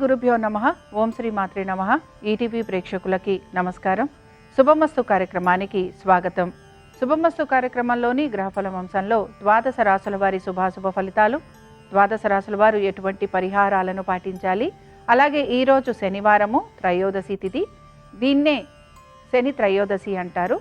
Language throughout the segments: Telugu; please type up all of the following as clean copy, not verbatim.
గురుభ్యో నమః. ఓం శ్రీ మాత్రే నమః. ఈటీవీ ప్రేక్షకులకి నమస్కారం. శుభమస్తు కార్యక్రమానికి స్వాగతం. శుభమస్తు కార్యక్రమంలోని గ్రహఫలం అంశంలో ద్వాదశ రాశుల వారి శుభాశుభ ఫలితాలు, ద్వాదశ రాశుల వారు ఎటువంటి పరిహారాలను పాటించాలి, అలాగే ఈరోజు శనివారము త్రయోదశి తిథి, దీన్నే శని త్రయోదశి అంటారు.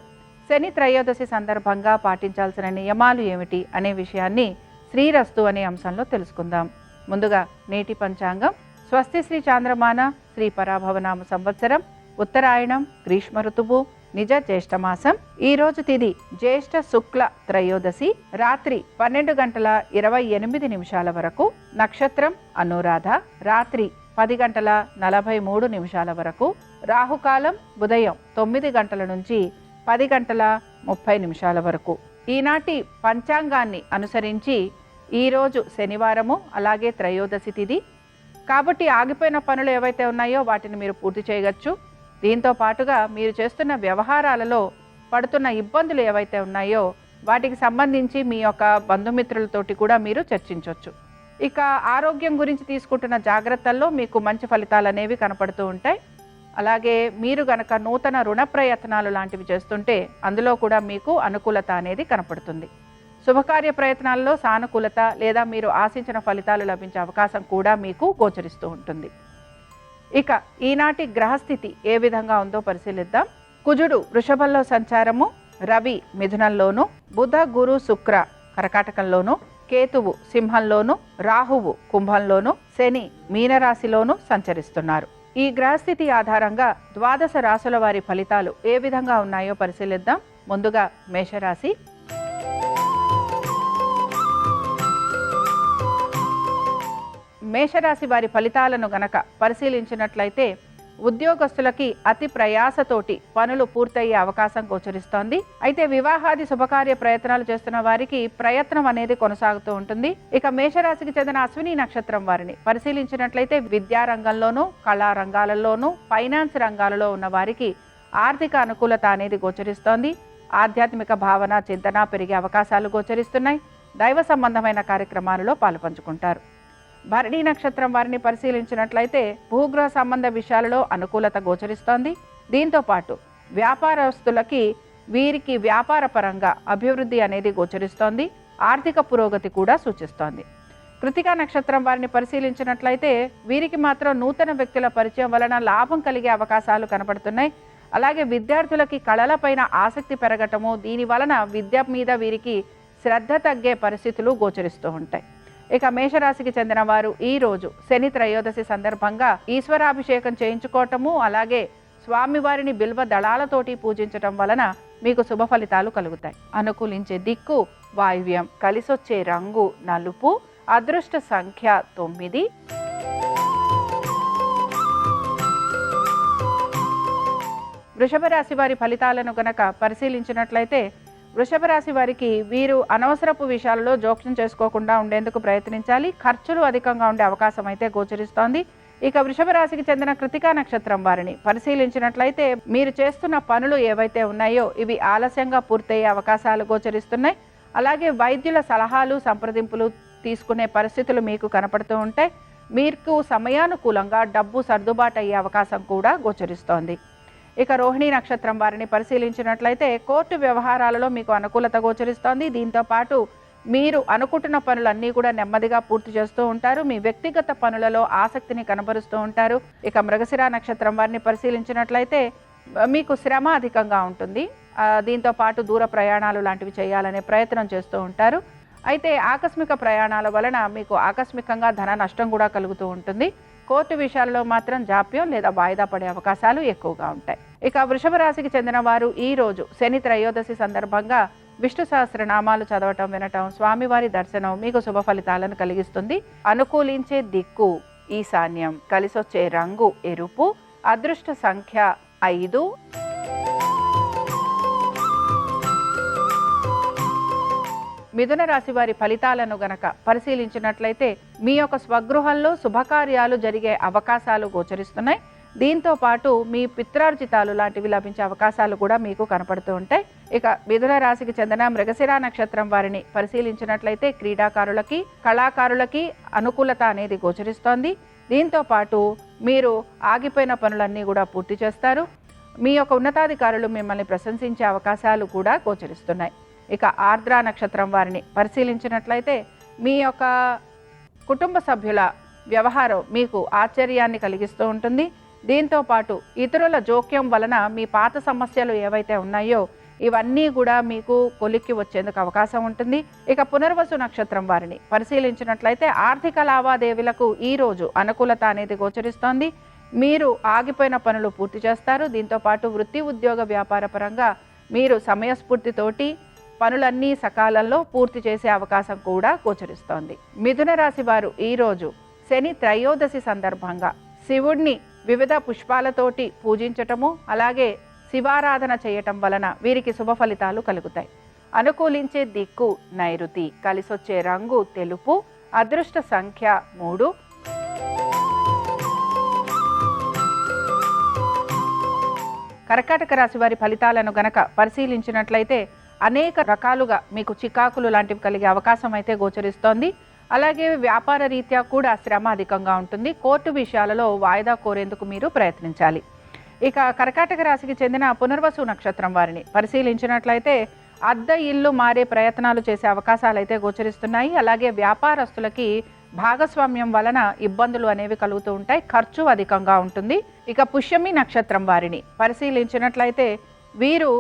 శని త్రయోదశి సందర్భంగా పాటించాల్సిన నియమాలు ఏమిటి అనే విషయాన్ని శ్రీరస్తు అనే అంశంలో తెలుసుకుందాం. ముందుగా నేటి పంచాంగం. స్వస్తి శ్రీ చాంద్రమాన శ్రీ పరాభవనామ సంవత్సరం, ఉత్తరాయణం, గ్రీష్మ ఋతువు, నిజ జ్యేష్ఠమాసం. ఈరోజు తిథి జ్యేష్ఠ శుక్ల త్రయోదశి, రాత్రి 12:28 వరకు. నక్షత్రం అనురాధ, రాత్రి 10:43 వరకు. రాహుకాలం ఉదయం 9 గంటల నుంచి 10:30 వరకు. ఈనాటి పంచాంగాన్ని అనుసరించి ఈరోజు శనివారము, అలాగే త్రయోదశి తిథి కాబట్టి ఆగిపోయిన పనులు ఏవైతే ఉన్నాయో వాటిని మీరు పూర్తి చేయవచ్చు. దీంతో పాటుగా మీరు చేస్తున్న వ్యవహారాలలో పడుతున్న ఇబ్బందులు ఏవైతే ఉన్నాయో వాటికి సంబంధించి మీ యొక్క బంధుమిత్రులతోటి కూడా మీరు చర్చించవచ్చు. ఇక ఆరోగ్యం గురించి తీసుకుంటున్న జాగ్రత్తల్లో మీకు మంచి ఫలితాలు అనేవి కనపడుతూ ఉంటాయి. అలాగే మీరు గనక నూతన రుణ ప్రయత్నాలు లాంటివి చేస్తుంటే అందులో కూడా మీకు అనుకూలత అనేది కనపడుతుంది. శుభకార్య ప్రయత్నాల్లో సానుకూలత లేదా మీరు ఆశించిన ఫలితాలు లభించే అవకాశం కూడా మీకు గోచరిస్తూ ఉంటుంది. ఇక ఈనాటి గ్రహస్థితి ఏ విధంగా ఉందో పరిశీలిద్దాం. కుజుడు వృషభంలో సంచారము, రవి మిథునంలోను, బుధ గురు శుక్ర కర్కాటకంలోను, కేతువు సింహంలోను, రాహువు కుంభంలోను, శని మీనరాశిలోను సంచరిస్తున్నారు. ఈ గ్రహస్థితి ఆధారంగా ద్వాదశ రాశుల వారి ఫలితాలు ఏ విధంగా ఉన్నాయో పరిశీలిద్దాం. ముందుగా మేషరాశి. మేషరాశి వారి ఫలితాలను గనక పరిశీలించినట్లయితే ఉద్యోగస్తులకి అతి ప్రయాసతోటి పనులు పూర్తయ్యే అవకాశం గోచరిస్తోంది. అయితే వివాహాది శుభకార్య ప్రయత్నాలు చేస్తున్న వారికి ప్రయత్నం అనేది కొనసాగుతూ ఉంటుంది. ఇక మేషరాశికి చెందిన అశ్విని నక్షత్రం వారిని పరిశీలించినట్లయితే విద్యారంగంలోనూ, కళారంగాలలోనూ, ఫైనాన్స్ రంగాలలో ఉన్న వారికి ఆర్థిక అనుకూలత అనేది గోచరిస్తోంది. ఆధ్యాత్మిక భావన, చింతన పెరిగే అవకాశాలు గోచరిస్తున్నాయి. దైవ సంబంధమైన కార్యక్రమాలలో పాలుపంచుకుంటారు. భరణి నక్షత్రం వారిని పరిశీలించినట్లయితే భూగృహ సంబంధ విషయాలలో అనుకూలత గోచరిస్తోంది. దీంతో పాటు వ్యాపారస్తులకి వీరికి వ్యాపార పరంగా అభివృద్ధి అనేది గోచరిస్తోంది. ఆర్థిక పురోగతి కూడా సూచిస్తోంది. కృతికా నక్షత్రం వారిని పరిశీలించినట్లయితే వీరికి మాత్రం నూతన వ్యక్తుల పరిచయం వలన లాభం కలిగే అవకాశాలు కనపడుతున్నాయి. అలాగే విద్యార్థులకి కళలపైన ఆసక్తి పెరగటము, దీని వలన విద్య మీద వీరికి శ్రద్ధ తగ్గే పరిస్థితులు గోచరిస్తూ ఉంటాయి. ఇక మేషరాశికి చెందిన వారు ఈరోజు శని త్రయోదశి సందర్భంగా ఈశ్వరాభిషేకం చేయించుకోవటము, అలాగే స్వామివారిని బిల్వ దళాలతోటి పూజించటం వలన మీకు శుభ ఫలితాలు కలుగుతాయి. అనుకూలించే దిక్కు వాయువ్యం, కలిసొచ్చే రంగు నలుపు, అదృష్ట సంఖ్య 9. వృషభ రాశి వారి ఫలితాలను గనక పరిశీలించినట్లయితే వృషభ రాశి వారికి వీరు అనవసరపు విషయాలలో జోక్యం చేసుకోకుండా ఉండేందుకు ప్రయత్నించాలి. ఖర్చులు అధికంగా ఉండే అవకాశం అయితే గోచరిస్తోంది. ఇక వృషభ రాశికి చెందిన కృతికా నక్షత్రం వారిని పరిశీలించినట్లయితే మీరు చేస్తున్న పనులు ఏవైతే ఉన్నాయో ఇవి ఆలస్యంగా పూర్తయ్యే అవకాశాలు గోచరిస్తున్నాయి. అలాగే వైద్యుల సలహాలు, సంప్రదింపులు తీసుకునే పరిస్థితులు మీకు కనపడుతూ ఉంటాయి. మీకు సమయానుకూలంగా డబ్బు సర్దుబాటు అయ్యే అవకాశం కూడా గోచరిస్తోంది. ఇక రోహిణి నక్షత్రం వారిని పరిశీలించినట్లయితే కోర్టు వ్యవహారాలలో మీకు అనుకూలత గోచరిస్తోంది. దీంతో పాటు మీరు అనుకుంటున్న పనులన్నీ కూడా నెమ్మదిగా పూర్తి చేస్తూ ఉంటారు. మీ వ్యక్తిగత పనులలో ఆసక్తిని కనబరుస్తూ ఉంటారు. ఇక మృగశిర నక్షత్రం వారిని పరిశీలించినట్లయితే మీకు శ్రమ అధికంగా ఉంటుంది. దీంతో పాటు దూర ప్రయాణాలు లాంటివి చేయాలనే ప్రయత్నం చేస్తూ ఉంటారు. అయితే ఆకస్మిక ప్రయాణాల వలన మీకు ఆకస్మికంగా ధన నష్టం కూడా కలుగుతూ ఉంటుంది. కోర్టు విషయాల్లో మాత్రం జాప్యం లేదా వాయిదా పడే అవకాశాలు ఎక్కువగా ఉంటాయి. ఇక వృషభ రాశికి చెందిన వారు ఈ రోజు శని త్రయోదశి సందర్భంగా విష్ణు సహస్రనామాలు చదవటం, వినటం, స్వామివారి దర్శనం మీకు శుభ ఫలితాలను కలిగిస్తుంది. అనుకూలించే దిక్కు ఈశాన్యం, కలిసొచ్చే రంగు ఎరుపు, అదృష్ట సంఖ్య 5. మిథున రాశి వారి ఫలితాలను గనక పరిశీలించినట్లయితే మీ యొక్క స్వగృహంలో శుభకార్యాలు జరిగే అవకాశాలు గోచరిస్తున్నాయి. దీంతో పాటు మీ పిత్రార్జితాలు లాంటివి లభించే అవకాశాలు కూడా మీకు కనపడుతూ ఉంటాయి. ఇక మిథున రాశికి చెందిన మృగశిర నక్షత్రం వారిని పరిశీలించినట్లయితే క్రీడాకారులకి, కళాకారులకి అనుకూలత అనేది గోచరిస్తోంది. దీంతో పాటు మీరు ఆగిపోయిన పనులన్నీ కూడా పూర్తి చేస్తారు. మీ యొక్క ఉన్నతాధికారులు మిమ్మల్ని ప్రశంసించే అవకాశాలు కూడా గోచరిస్తున్నాయి. ఇక ఆర్ద్ర నక్షత్రం వారిని పరిశీలించినట్లయితే మీ యొక్క కుటుంబ సభ్యుల వ్యవహారం మీకు ఆశ్చర్యాన్ని కలిగిస్తూ ఉంటుంది. దీంతో పాటు ఇతరుల జోక్యం వలన మీ పాత సమస్యలు ఏవైతే ఉన్నాయో ఇవన్నీ కూడా మీకు కొలిక్కి వచ్చేందుకు అవకాశం ఉంటుంది. ఇక పునర్వసు నక్షత్రం వారిని పరిశీలించినట్లయితే ఆర్థిక లావాదేవీలకు ఈరోజు అనుకూలత అనేది గోచరిస్తోంది. మీరు ఆగిపోయిన పనులు పూర్తి చేస్తారు. దీంతో పాటు వృత్తి ఉద్యోగ వ్యాపార పరంగా మీరు సమయస్ఫూర్తితోటి పనులన్నీ సకాలంలో పూర్తి చేసే అవకాశం కూడా గోచరిస్తోంది. మిథున రాశి వారు ఈరోజు శని త్రయోదశి సందర్భంగా శివుడిని వివిధ పుష్పాలతోటి పూజించటము, అలాగే శివారాధన చేయటం వలన వీరికి శుభ ఫలితాలు కలుగుతాయి. అనుకూలించే దిక్కు నైరుతి, కలిసొచ్చే రంగు తెలుపు, అదృష్ట సంఖ్య 3. కర్కాటక రాశి వారి ఫలితాలను గనక పరిశీలించినట్లయితే అనేక రకాలుగా మీకు చికాకులు లాంటివి కలిగే అవకాశం అయితే గోచరిస్తోంది. అలాగే వ్యాపార రీత్యా కూడా శ్రమ అధికంగా ఉంటుంది. కోర్టు విషయాలలో వాయిదా కోరేందుకు మీరు ప్రయత్నించాలి. ఇక కర్కాటక రాశికి చెందిన పునర్వసు నక్షత్రం వారిని పరిశీలించినట్లయితే అద్దె ఇల్లు మారే ప్రయత్నాలు చేసే అవకాశాలు అయితే గోచరిస్తున్నాయి. అలాగే వ్యాపారస్తులకి భాగస్వామ్యం వలన ఇబ్బందులు అనేవి కలుగుతూ ఉంటాయి. ఖర్చు అధికంగా ఉంటుంది. ఇక పుష్యమి నక్షత్రం వారిని పరిశీలించినట్లయితే వీరు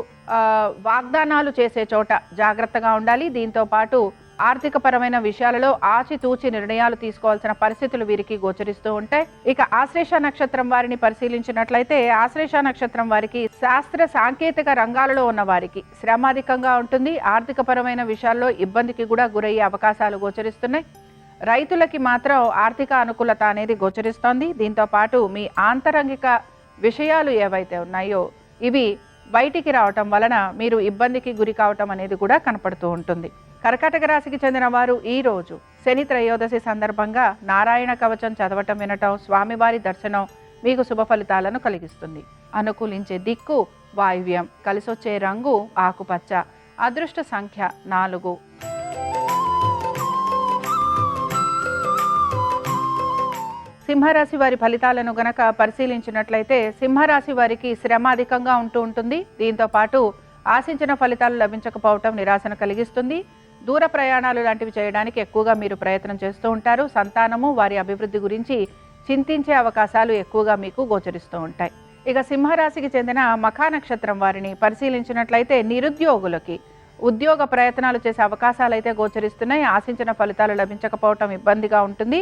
వాగ్దానాలు చేసే చోట జాగ్రత్తగా ఉండాలి. దీంతో పాటు ఆర్థిక పరమైన విషయాలలో ఆచితూచి నిర్ణయాలు తీసుకోవాల్సిన పరిస్థితులు వీరికి గోచరిస్తూ ఉంటాయి. ఇక ఆశ్లేష నక్షత్రం వారిని పరిశీలించినట్లయితే ఆశ్లేష నక్షత్రం వారికి శాస్త్ర సాంకేతిక రంగాలలో ఉన్న వారికి శ్రమ అధికంగా ఉంటుంది. ఆర్థిక పరమైన విషయాల్లో ఇబ్బందికి కూడా గురయ్యే అవకాశాలు గోచరిస్తున్నాయి. రైతులకి మాత్రం ఆర్థిక అనుకూలత అనేది గోచరిస్తోంది. దీంతో పాటు మీ ఆంతరంగిక విషయాలు ఏవైతే ఉన్నాయో ఇవి బయటికి రావటం వలన మీరు ఇబ్బందికి గురి కావటం అనేది కూడా కనపడుతూ ఉంటుంది. కర్కాటక రాశికి చెందిన వారు ఈరోజు శని త్రయోదశి సందర్భంగా నారాయణ కవచం చదవటం, వినటం, స్వామివారి దర్శనం మీకు శుభ ఫలితాలను కలిగిస్తుంది. అనుకూలించే దిక్కు వాయువ్యం, కలిసొచ్చే రంగు ఆకుపచ్చ, అదృష్ట సంఖ్య 4. సింహరాశి వారి ఫలితాలను గనక పరిశీలించినట్లయితే సింహరాశి వారికి శ్రమ అధికంగా ఉంటూ ఉంటుంది. దీంతో పాటు ఆశించిన ఫలితాలు లభించకపోవటం నిరాశను కలిగిస్తుంది. దూర ప్రయాణాలు లాంటివి చేయడానికి ఎక్కువగా మీరు ప్రయత్నం చేస్తూ ఉంటారు. సంతానము వారి అభివృద్ధి గురించి చింతించే అవకాశాలు ఎక్కువగా మీకు గోచరిస్తూ ఉంటాయి. ఇక సింహరాశికి చెందిన మఖా నక్షత్రం వారిని పరిశీలించినట్లయితే నిరుద్యోగులకి ఉద్యోగ ప్రయత్నాలు చేసే అవకాశాలు అయితే గోచరిస్తున్నాయి. ఆశించిన ఫలితాలు లభించకపోవటం ఇబ్బందిగా ఉంటుంది.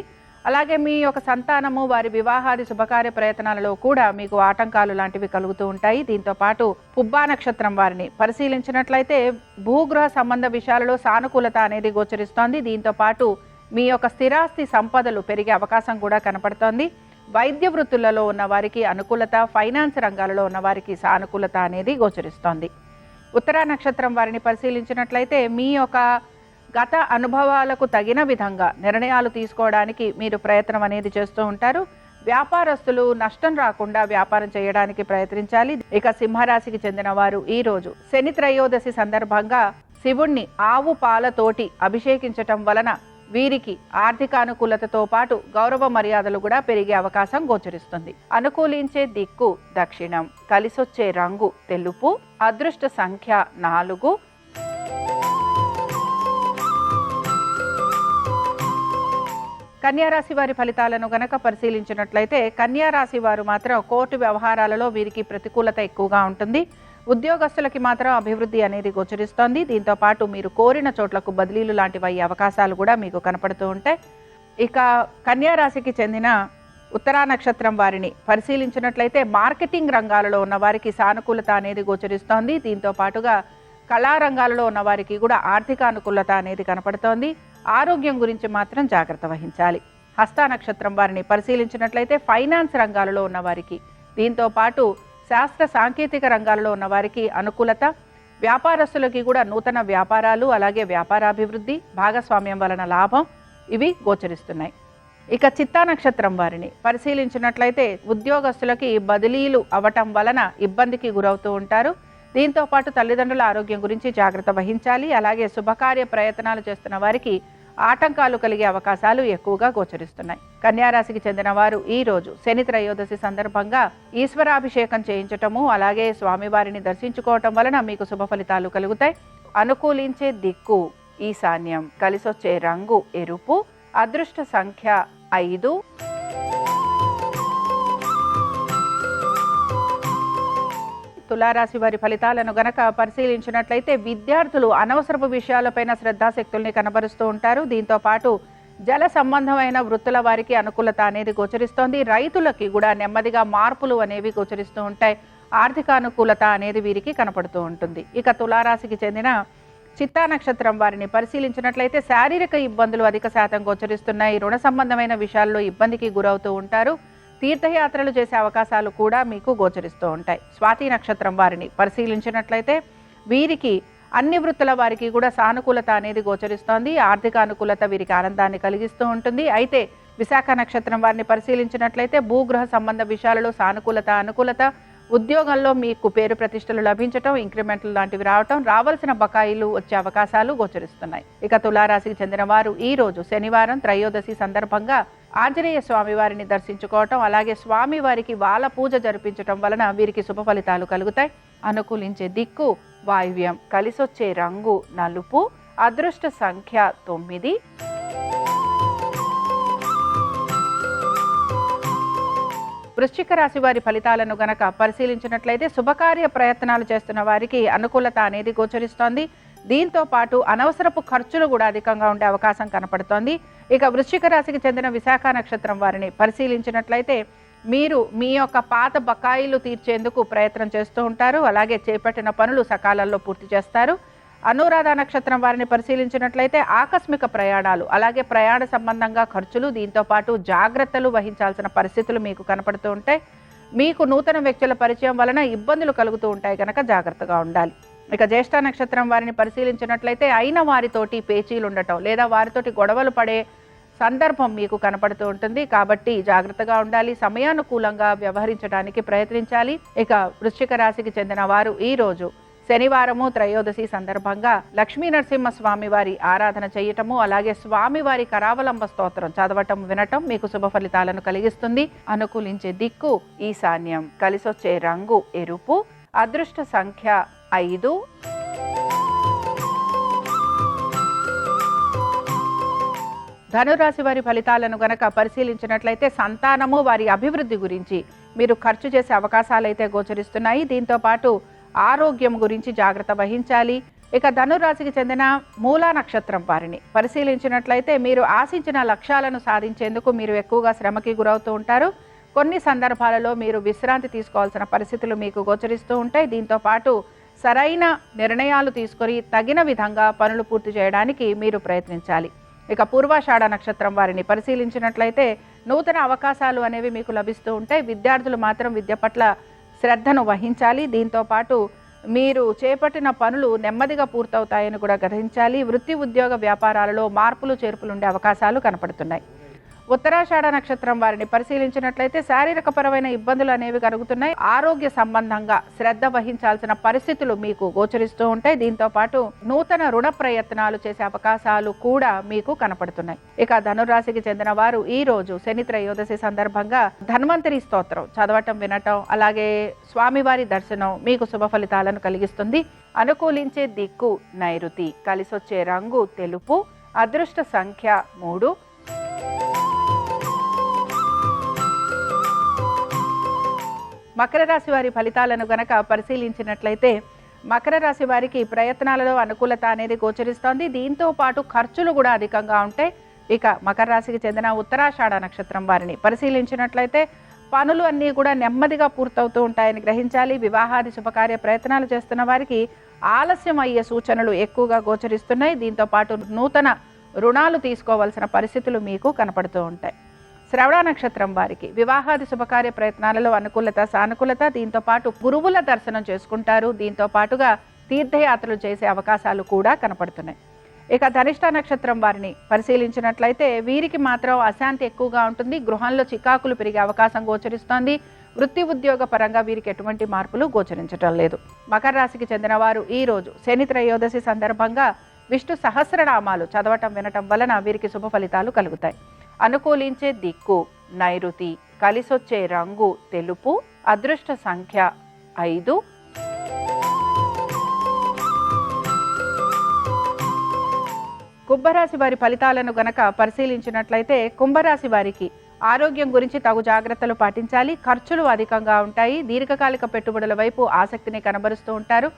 అలాగే మీ యొక్క సంతానము వారి వివాహాది శుభకార్య ప్రయత్నాలలో కూడా మీకు ఆటంకాలు లాంటివి కలుగుతూ ఉంటాయి. దీంతో పాటు పుబ్బా నక్షత్రం వారిని పరిశీలించినట్లయితే భూగృహ సంబంధ విషయాలలో సానుకూలత అనేది గోచరిస్తోంది. దీంతో పాటు మీ యొక్క స్థిరాస్తి సంపదలు పెరిగే అవకాశం కూడా కనపడుతోంది. వైద్య వృత్తులలో ఉన్న వారికి అనుకూలత, ఫైనాన్స్ రంగాలలో ఉన్న వారికి సానుకూలత అనేది గోచరిస్తోంది. ఉత్తరా నక్షత్రం వారిని పరిశీలించినట్లయితే మీ యొక్క గత అనుభవాలకు తగిన విధంగా నిర్ణయాలు తీసుకోవడానికి మీరు ప్రయత్నం అనేది చేస్తూ ఉంటారు. వ్యాపారస్తులు నష్టం రాకుండా వ్యాపారం చేయడానికి ప్రయత్నించాలి. ఇక సింహరాశికి చెందిన వారు ఈరోజు శని త్రయోదశి సందర్భంగా శివుణ్ణి ఆవు పాలతోటి అభిషేకించటం వలన వీరికి ఆర్థిక అనుకూలతతో పాటు గౌరవ మర్యాదలు కూడా పెరిగే అవకాశం గోచరిస్తుంది. అనుకూలించే దిక్కు దక్షిణం, కలిసొచ్చే రంగు తెలుపు, అదృష్ట సంఖ్య 4. కన్యారాశి వారి ఫలితాలను గనక పరిశీలించినట్లయితే కన్యారాశి వారు మాత్రం కోర్టు వ్యవహారాలలో వీరికి ప్రతికూలత ఎక్కువగా ఉంటుంది. ఉద్యోగస్తులకి మాత్రం అభివృద్ధి అనేది గోచరిస్తోంది. దీంతో పాటు మీరు కోరిన చోట్లకు బదిలీలు లాంటివి అయ్యే అవకాశాలు కూడా మీకు కనపడుతూ ఉంటాయి. ఇక కన్యారాశికి చెందిన ఉత్తరా నక్షత్రం వారిని పరిశీలించినట్లయితే మార్కెటింగ్ రంగాలలో ఉన్న వారికి సానుకూలత అనేది గోచరిస్తోంది. దీంతో పాటుగా కళారంగాలలో ఉన్న వారికి కూడా ఆర్థిక అనుకూలత అనేది కనపడుతోంది. ఆరోగ్యం గురించి మాత్రం జాగ్రత్త వహించాలి. హస్త నక్షత్రం వారిని పరిశీలించినట్లయితే ఫైనాన్స్ రంగాలలో ఉన్న వారికి, దీంతో పాటు శాస్త్ర సాంకేతిక రంగాలలో ఉన్న వారికి అనుకూలత, వ్యాపారస్తులకి కూడా నూతన వ్యాపారాలు, అలాగే వ్యాపారాభివృద్ధి, భాగస్వామ్యం వలన లాభం ఇవి గోచరిస్తున్నాయి. ఇక చిత్తా నక్షత్రం వారిని పరిశీలించినట్లయితే ఉద్యోగస్తులకి బదిలీలు అవటం వలన ఇబ్బందికి గురవుతూ ఉంటారు. దీంతో పాటు తల్లిదండ్రుల ఆరోగ్యం గురించి జాగ్రత్త వహించాలి. అలాగే శుభకార్య ప్రయత్నాలు చేస్తున్న వారికి ఆటంకాలు కలిగే అవకాశాలు ఎక్కువగా గోచరిస్తున్నాయి. కన్యారాశికి చెందిన వారు ఈ రోజు శని త్రయోదశి సందర్భంగా ఈశ్వరాభిషేకం చేయించటము, అలాగే స్వామివారిని దర్శించుకోవటం వలన మీకు శుభ ఫలితాలు కలుగుతాయి. అనుకూలించే దిక్కు ఈశాన్యం, కలిసొచ్చే రంగు ఎరుపు, అదృష్ట సంఖ్య 5. తులారాశి వారి ఫలితాలను గనక పరిశీలించినట్లయితే విద్యార్థులు అనవసరపు విషయాలపైన శ్రద్ధాశక్తుల్ని కనబరుస్తూ ఉంటారు. దీంతో పాటు జల సంబంధమైన వృత్తుల వారికి అనుకూలత అనేది గోచరిస్తోంది. రైతులకి కూడా నెమ్మదిగా మార్పులు అనేవి గోచరిస్తూ ఉంటాయి. ఆర్థిక అనుకూలత అనేది వీరికి కనపడుతూ ఉంటుంది. ఇక తులారాశికి చెందిన చిత్తా నక్షత్రం వారిని పరిశీలించినట్లయితే శారీరక ఇబ్బందులు అధిక శాతం గోచరిస్తున్నాయి. రుణ సంబంధమైన విషయాల్లో ఇబ్బందికి గురవుతూ ఉంటారు. తీర్థయాత్రలు చేసే అవకాశాలు కూడా మీకు గోచరిస్తూ ఉంటాయి. స్వాతి నక్షత్రం వారిని పరిశీలించినట్లయితే వీరికి అన్ని వృత్తుల వారికి కూడా సానుకూలత అనేది గోచరిస్తోంది. ఆర్థిక అనుకూలత వీరికి ఆనందాన్ని కలిగిస్తూ ఉంటుంది. అయితే విశాఖ నక్షత్రం వారిని పరిశీలించినట్లయితే భూగృహ సంబంధ విషయాలలో సానుకూలత, అనుకూలత, ఉద్యోగంలో మీకు పేరు ప్రతిష్టలు లభించటం, ఇంక్రిమెంట్లు లాంటివి రావటం, రావాల్సిన బకాయిలు వచ్చే అవకాశాలు గోచరిస్తున్నాయి. ఇక తులారాశికి చెందిన వారు ఈ రోజు శనివారం త్రయోదశి సందర్భంగా ఆంజనేయ స్వామి వారిని దర్శించుకోవటం, అలాగే స్వామివారికి వాల పూజ జరిపించటం వలన వీరికి శుభ ఫలితాలు కలుగుతాయి. అనుకూలించే దిక్కు వాయువ్యం, కలిసొచ్చే రంగు నలుపు, అదృష్ట సంఖ్య 9. వృశ్చిక రాశి వారి ఫలితాలను గనక పరిశీలించినట్లయితే శుభకార్య ప్రయత్నాలు చేస్తున్న వారికి అనుకూలత అనేది గోచరిస్తోంది. దీంతో పాటు అనవసరపు ఖర్చులు కూడా అధికంగా ఉండే అవకాశం కనపడుతోంది. ఇక వృశ్చిక రాశికి చెందిన విశాఖ నక్షత్రం వారిని పరిశీలించినట్లయితే మీరు మీ యొక్క పాత బకాయిలు తీర్చేందుకు ప్రయత్నం చేస్తూ ఉంటారు. అలాగే చేపట్టిన పనులు సకాలంలో పూర్తి చేస్తారు. అనురాధ నక్షత్రం వారిని పరిశీలించినట్లయితే ఆకస్మిక ప్రయాణాలు, అలాగే ప్రయాణ సంబంధంగా ఖర్చులు, దీంతో పాటు జాగ్రత్తలు వహించాల్సిన పరిస్థితులు మీకు కనపడుతూ ఉంటాయి. మీకు నూతన వ్యక్తుల పరిచయం వలన ఇబ్బందులు కలుగుతూ ఉంటాయి కనుక జాగ్రత్తగా ఉండాలి. ఇక జ్యేష్ఠ నక్షత్రం వారిని పరిశీలించినట్లయితే అయిన వారితోటి పేచీలు ఉండటం లేదా వారితోటి గొడవలు పడే సందర్భం మీకు కనపడుతూ ఉంటుంది. కాబట్టి జాగ్రత్తగా ఉండాలి. సమయానుకూలంగా వ్యవహరించడానికి ప్రయత్నించాలి. ఇక వృశ్చిక రాశికి చెందిన వారు ఈ రోజు శనివారము త్రయోదశి సందర్భంగా లక్ష్మీ నరసింహస్వామి వారి ఆరాధన చేయటము, అలాగే స్వామివారి కరావలంబ స్తోత్రం చదవటం, వినటం మీకు శుభ ఫలితాలను కలిగిస్తుంది. అనుకూలించే దిక్కు ఈశాన్యం, కలిసొచ్చే రంగు ఎరుపు, అదృష్ట సంఖ్య 5. ధనురాశి వారి ఫలితాలను గనక పరిశీలించినట్లయితే సంతానము, వారి అభివృద్ధి గురించి మీరు ఖర్చు చేసే అవకాశాలు అయితే గోచరిస్తున్నాయి. దీంతో పాటు ఆరోగ్యం గురించి జాగ్రత్త వహించాలి. ఇక ధనురాశికి చెందిన మూలా నక్షత్రం వారిని పరిశీలించినట్లయితే మీరు ఆశించిన లక్ష్యాలను సాధించేందుకు మీరు ఎక్కువగా శ్రమకి గురవుతూ ఉంటారు. కొన్ని సందర్భాలలో మీరు విశ్రాంతి తీసుకోవాల్సిన పరిస్థితులు మీకు గోచరిస్తూ ఉంటాయి. దీంతో పాటు సరైన నిర్ణయాలు తీసుకొని తగిన విధంగా పనులు పూర్తి చేయడానికి మీరు ప్రయత్నించాలి. ఇక పూర్వాషాఢ నక్షత్రం వారిని పరిశీలించినట్లయితే నూతన అవకాశాలు అనేవి మీకు లభిస్తూ ఉంటాయి. విద్యార్థులు మాత్రం విద్య పట్ల శ్రద్ధను వహించాలి. దీంతో పాటు మీరు చేపట్టిన పనులు నెమ్మదిగా పూర్తవుతాయని కూడా గ్రహించాలి. వృత్తి, ఉద్యోగ, వ్యాపారాలలో మార్పులు చేర్పులు ఉండే అవకాశాలు కనపడుతున్నాయి. ఉత్తరాషాఢ నక్షత్రం వారిని పరిశీలించినట్లయితే శారీరక పరమైన ఇబ్బందులు అనేవి కలుగుతున్నాయి. ఆరోగ్య సంబంధంగా శ్రద్ధ వహించాల్సిన పరిస్థితులు మీకు గోచరిస్తూ ఉంటాయి. దీంతో పాటు నూతన రుణ ప్రయత్నాలు చేసే అవకాశాలు కూడా మీకు కనపడుతున్నాయి. ఇక ధనురాశికి చెందిన వారు ఈ రోజు శని త్రయోదశి సందర్భంగా ధన్వంతరి స్తోత్రం చదవటం, వినటం, అలాగే స్వామివారి దర్శనం మీకు శుభ ఫలితాలను కలిగిస్తుంది. అనుకూలించే దిక్కు నైరుతి, కలిసొచ్చే రంగు తెలుపు, అదృష్ట సంఖ్య 3. మకర రాశి వారి ఫలితాలను గనక పరిశీలించినట్లయితే మకర రాశి వారికి ప్రయత్నాలలో అనుకూలత అనేది గోచరిస్తోంది. దీంతో పాటు ఖర్చులు కూడా అధికంగా ఉంటాయి. ఇక మకర రాశికి చెందిన ఉత్తరాషాఢ నక్షత్రం వారిని పరిశీలించినట్లయితే పనులు అన్నీ కూడా నెమ్మదిగా పూర్తవుతూ ఉంటాయని గ్రహించాలి. వివాహాది శుభకార్య ప్రయత్నాలు చేస్తున్న వారికి ఆలస్యం అయ్యే సూచనలు ఎక్కువగా గోచరిస్తున్నాయి. దీంతో పాటు నూతన రుణాలు తీసుకోవాల్సిన పరిస్థితులు మీకు కనపడుతూ ఉంటాయి. శ్రవణ నక్షత్రం వారికి వివాహాది శుభకార్య ప్రయత్నాలలో అనుకూలత, సానుకూలత, దీంతో పాటు గురువుల దర్శనం చేసుకుంటారు. దీంతో పాటుగా తీర్థయాత్రలు చేసే అవకాశాలు కూడా కనపడుతున్నాయి. ఇక ధనిష్ట నక్షత్రం వారిని పరిశీలించినట్లయితే వీరికి మాత్రం అశాంతి ఎక్కువగా ఉంటుంది. గృహంలో చికాకులు పెరిగే అవకాశం గోచరిస్తోంది. వృత్తి, ఉద్యోగ పరంగా వీరికి ఎటువంటి మార్పులు గోచరించడం లేదు. మకర రాశికి చెందిన వారు ఈ రోజు శని త్రయోదశి సందర్భంగా విష్ణు సహస్రనామాలు చదవటం వినటం వలన వీరికి శుభ ఫలితాలు కలుగుతాయి. అనుకూలించే దిక్కు నైరుతి, కలిసొచ్చే రంగు తెలుపు, అదృష్ట సంఖ్య 5. కుంభరాశి వారి ఫలితాలను గనక పరిశీలించినట్లయితే కుంభరాశి వారికి ఆరోగ్యం గురించి తగు జాగ్రత్తలు పాటించాలి. ఖర్చులు అధికంగా ఉంటాయి. దీర్ఘకాలిక పెట్టుబడుల వైపు ఆసక్తిని కనబరుస్తూ ఉంటారు.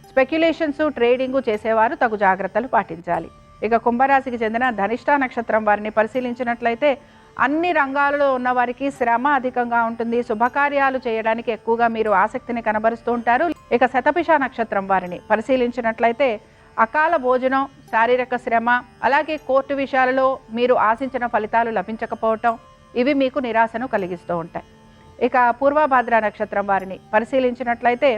స్పెక్యులేషన్స్, ట్రేడింగ్ చేసేవారు తగు జాగ్రత్తలు పాటించాలి. ఇక కుంభరాశికి చెందిన ధనిష్ఠ నక్షత్రం వారిని పరిశీలించినట్లయితే అన్ని రంగాలలో ఉన్న వారికి శ్రమ అధికంగా ఉంటుంది. శుభకార్యాలు చేయడానికి ఎక్కువగా మీరు ఆసక్తిని కనబరుస్తూ ఉంటారు. ఇక శతభిష నక్షత్రం వారిని పరిశీలించినట్లయితే అకాల భోజనం, శారీరక శ్రమ, అలాగే కోర్టు విషయాలలో మీరు ఆశించిన ఫలితాలు లభించకపోవటం, ఇవి మీకు నిరాశను కలిగిస్తూ ఉంటాయి. ఇక పూర్వభాద్ర నక్షత్రం వారిని పరిశీలించినట్లయితే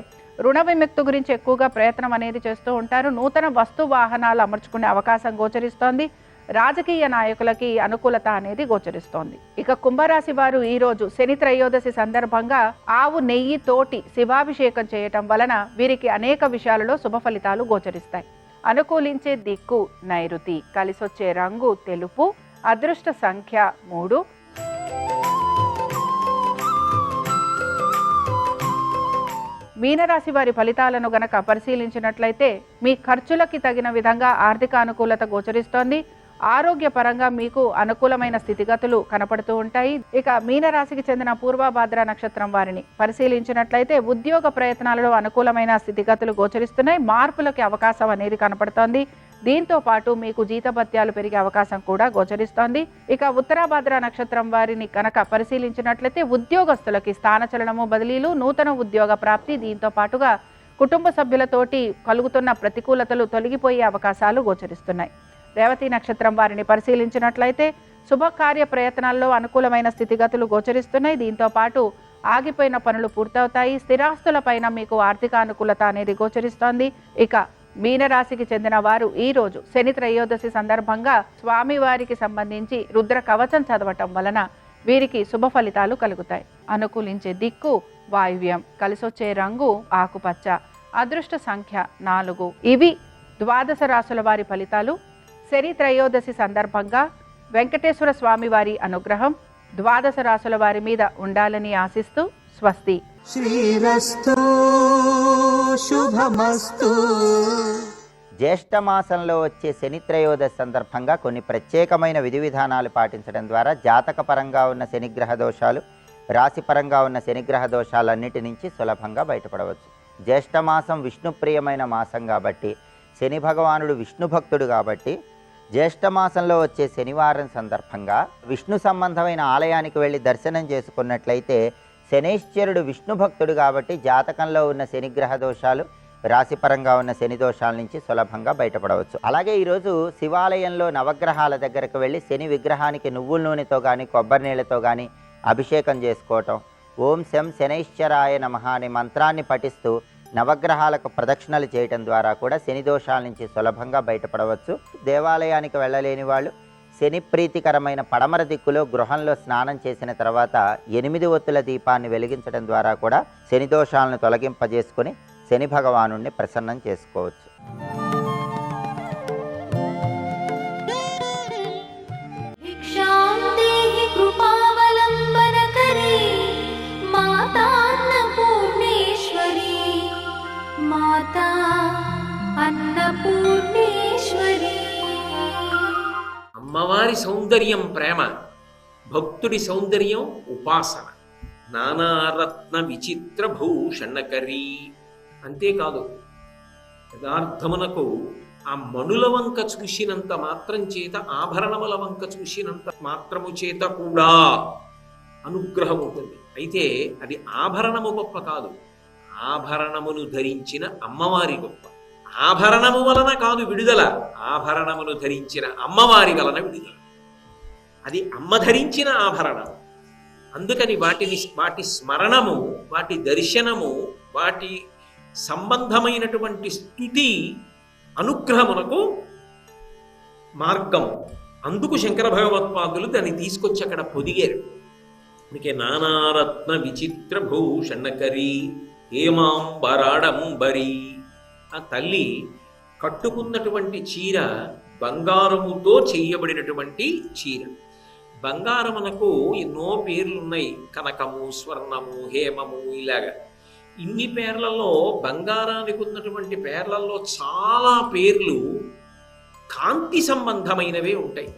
రుణ విముక్తి గురించి ఎక్కువగా ప్రయత్నం అనేది చేస్తూ ఉంటారు. నూతన వస్తు వాహనాలు అమర్చుకునే అవకాశం గోచరిస్తోంది. రాజకీయ నాయకులకి అనుకూలత అనేది గోచరిస్తోంది. ఇక కుంభరాశి వారు ఈరోజు శని త్రయోదశి సందర్భంగా ఆవు నెయ్యి తోటి శివాభిషేకం చేయటం వలన వీరికి అనేక విషయాలలో శుభ ఫలితాలు గోచరిస్తాయి. అనుకూలించే దిక్కు నైరుతి, కలిసొచ్చే రంగు తెలుపు, అదృష్ట సంఖ్య 3. మీనరాశి వారి ఫలితాలను గనక పరిశీలించినట్లయితే మీ ఖర్చులకి తగిన విధంగా ఆర్థిక అనుకూలత గోచరిస్తోంది. ఆరోగ్యపరంగా మీకు అనుకూలమైన స్థితిగతులు కనపడుతూ ఉంటాయి. ఇక మీనరాశికి చెందిన పూర్వభాద్ర నక్షత్రం వారిని పరిశీలించినట్లయితే ఉద్యోగ ప్రయత్నాలలో అనుకూలమైన స్థితిగతులు గోచరిస్తున్నాయి. మార్పులకి అవకాశం అనేది కనపడుతోంది. దీంతో పాటు మీకు జీతభత్యాలు పెరిగే అవకాశం కూడా గోచరిస్తోంది. ఇక ఉత్తరాభాద్ర నక్షత్రం వారిని కనుక పరిశీలించినట్లయితే ఉద్యోగస్తులకి స్థానచలనము, బదిలీలు, నూతన ఉద్యోగ ప్రాప్తి, దీంతో పాటుగా కుటుంబ సభ్యులతోటి కలుగుతున్న ప్రతికూలతలు తొలగిపోయే అవకాశాలు గోచరిస్తున్నాయి. రేవతి నక్షత్రం వారిని పరిశీలించినట్లయితే శుభకార్య ప్రయత్నాల్లో అనుకూలమైన స్థితిగతులు గోచరిస్తున్నాయి. దీంతో పాటు ఆగిపోయిన పనులు పూర్తవుతాయి. స్థిరాస్తులపైన మీకు ఆర్థిక అనుకూలత అనేది గోచరిస్తోంది. ఇక మీనరాశికి చెందిన వారు ఈరోజు శని త్రయోదశి సందర్భంగా స్వామివారికి సంబంధించి రుద్ర కవచం చదవటం వలన వీరికి శుభ ఫలితాలు కలుగుతాయి. అనుకూలించే దిక్కు వాయువ్యం, కలిసొచ్చే రంగు ఆకుపచ్చ, అదృష్ట సంఖ్య 4. ఇవి ద్వాదశ రాశుల వారి ఫలితాలు. శని త్రయోదశి సందర్భంగా వెంకటేశ్వర స్వామి వారి అనుగ్రహం ద్వాదశ రాశుల వారి మీద ఉండాలని ఆశిస్తూ స్వస్తి. శ్రీరస్తు శుభమస్తు. జ్యేష్ఠ మాసంలో వచ్చే శని త్రయోదశి సందర్భంగా కొన్ని ప్రత్యేకమైన విధి విధానాలు పాటించడం ద్వారా జాతకపరంగా ఉన్న శనిగ్రహ దోషాలు, రాశిపరంగా ఉన్న శనిగ్రహ దోషాలన్నిటి నుంచి సులభంగా బయటపడవచ్చు. జ్యేష్ఠ మాసం విష్ణుప్రియమైన మాసం కాబట్టి, శని భగవానుడు విష్ణు భక్తుడు కాబట్టి జ్యేష్ఠ మాసంలో వచ్చే శనివారం సందర్భంగా విష్ణు సంబంధమైన ఆలయానికి వెళ్ళి దర్శనం చేసుకున్నట్లయితే శనైశ్వరుడు విష్ణు భక్తుడు కాబట్టి జాతకంలో ఉన్న శనిగ్రహ దోషాలు, రాశిపరంగా ఉన్న శని దోషాల నుంచి సులభంగా బయటపడవచ్చు. అలాగే ఈరోజు శివాలయంలో నవగ్రహాల దగ్గరకు వెళ్ళి శని విగ్రహానికి నువ్వుల నూనెతో కానీ కొబ్బరి నీళ్ళతో కానీ అభిషేకం చేసుకోవటం, ఓం శం శనైశ్వరాయ నమః అనే మంత్రాన్ని పఠిస్తూ నవగ్రహాలకు ప్రదక్షిణలు చేయటం ద్వారా కూడా శని దోషాల నుంచి సులభంగా బయటపడవచ్చు. దేవాలయానికి వెళ్ళలేని వాళ్ళు శని ప్రీతికరమైన పడమర దిక్కులో గృహంలో స్నానం చేసిన తర్వాత 8 ఒత్తుల దీపాన్ని వెలిగించడం ద్వారా కూడా శని దోషాలను తొలగింపజేసుకొని శని భగవానుణ్ణి ప్రసన్నం చేసుకోవచ్చు. అమ్మవారి సౌందర్యం ప్రేమ, భక్తుడి సౌందర్యం ఉపాసన. నానారత్న విచిత్ర భూషణకరీ. అంతేకాదు, యథార్థమునకు ఆ మణుల వంక చూసినంత మాత్రం చేత, ఆభరణముల వంక చూసినంత మాత్రము చేత కూడా అనుగ్రహం ఉంటుంది. అయితే అది ఆభరణము గొప్ప కాదు, ఆభరణమును ధరించిన అమ్మవారి గొప్ప. ఆభరణము వలన కాదు విడుదల, ఆభరణమును ధరించిన అమ్మవారి వలన విడుదల. అది అమ్మ ధరించిన ఆభరణం. అందుకని వాటి స్మరణము, వాటి దర్శనము, వాటి సంబంధమైనటువంటి స్తుతి అనుగ్రహమునకు మార్గం. అందుకు శంకర భగవత్పాదులు దాన్ని తీసుకొచ్చి అక్కడ పొదిగారు. అందుకే నానారత్న విచిత్ర భూషణకరీ హేమాంబరాడంబరి. ఆ తల్లి కట్టుకున్నటువంటి చీర బంగారముతో చేయబడినటువంటి చీర. బంగారమునకు ఎన్నో పేర్లు ఉన్నాయి, కనకము, స్వర్ణము, హేమము, ఇలాగా. ఇన్ని పేర్లలో బంగారానికి ఉన్నటువంటి పేర్లలో చాలా పేర్లు కాంతి సంబంధమైనవే ఉంటాయి.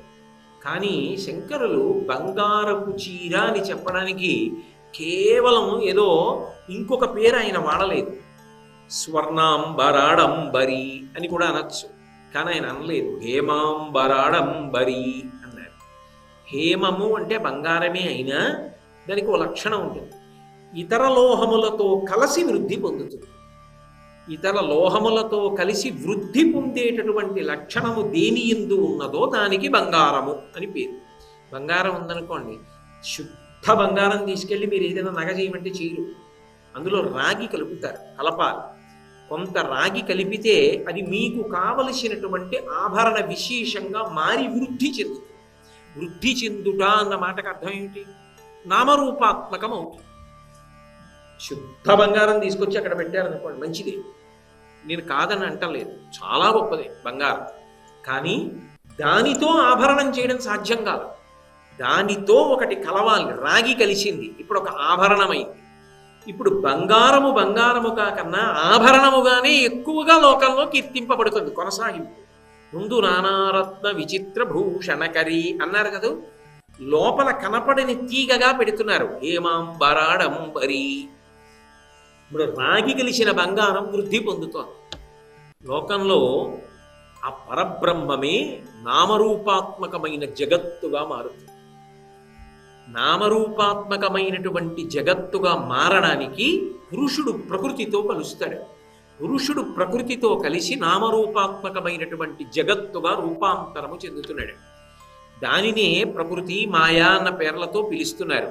కానీ శంకరులు బంగారపు చీర అని చెప్పడానికి కేవలం ఏదో ఇంకొక పేరు ఆయన వాడలేదు. స్వర్ణాంబరాడంబరి అని కూడా అనొచ్చు, కానీ ఆయన అనలేదు. హేమాంబరాడంబరి అన్నారు. హేమము అంటే బంగారమే అయినా దానికి ఒక లక్షణం ఉంటుంది, ఇతర లోహములతో కలిసి వృద్ధి పొందుతుంది. ఇతర లోహములతో కలిసి వృద్ధి పొందేటటువంటి లక్షణము దేని యందు ఉన్నదో దానికి బంగారము అని పేరు. బంగారం ఉందనుకోండి, శుద్ధ బంగారం తీసుకెళ్ళి మీరు ఏదైనా నగ చేయమంటే చేయరు. అందులో రాగి కలుపుతారు, కలపాలి. కొంత రాగి కలిపితే అది మీకు కావలసినటువంటి ఆభరణ విశేషంగా మారి వృద్ధి చెందుతుంది. వృద్ధి చెందుట అన్న మాటకు అర్థం ఏమిటి? నామరూపాత్మకం అవుతుంది. శుద్ధ బంగారం తీసుకొచ్చి అక్కడ పెట్టారనుకోండి, మంచిది, నేను కాదని అంటలేదు, చాలా గొప్పదే బంగారం. కానీ దానితో ఆభరణం చేయడం సాధ్యం కాదు. దానితో ఒకటి కలవాలి, రాగి కలిసింది, ఇప్పుడు ఒక ఆభరణమైంది. ఇప్పుడు బంగారము బంగారము కాకన్నా ఆభరణముగానే ఎక్కువగా లోకంలో కీర్తింపబడుతుంది. కొనసాగింపు ముందు నానారత్న విచిత్ర భూషణకరి అన్నారు కదా, లోపల కనపడని తీగగా పెడుతున్నారు హేమాంబరాడంబరి. ఇప్పుడు రాగి కలిసిన బంగారం వృద్ధి పొందుతోంది. లోకంలో ఆ పరబ్రహ్మమే నామరూపాత్మకమైన జగత్తుగా మారుతుంది. నామరూపాత్మకమైనటువంటి జగత్తుగా మారడానికి పురుషుడు ప్రకృతితో కలుస్తాడు. పురుషుడు ప్రకృతితో కలిసి నామరూపాత్మకమైనటువంటి జగత్తుగా రూపాంతరము చెందుతున్నాడు. దానినే ప్రకృతి, మాయా అన్న పేర్లతో పిలుస్తున్నారు.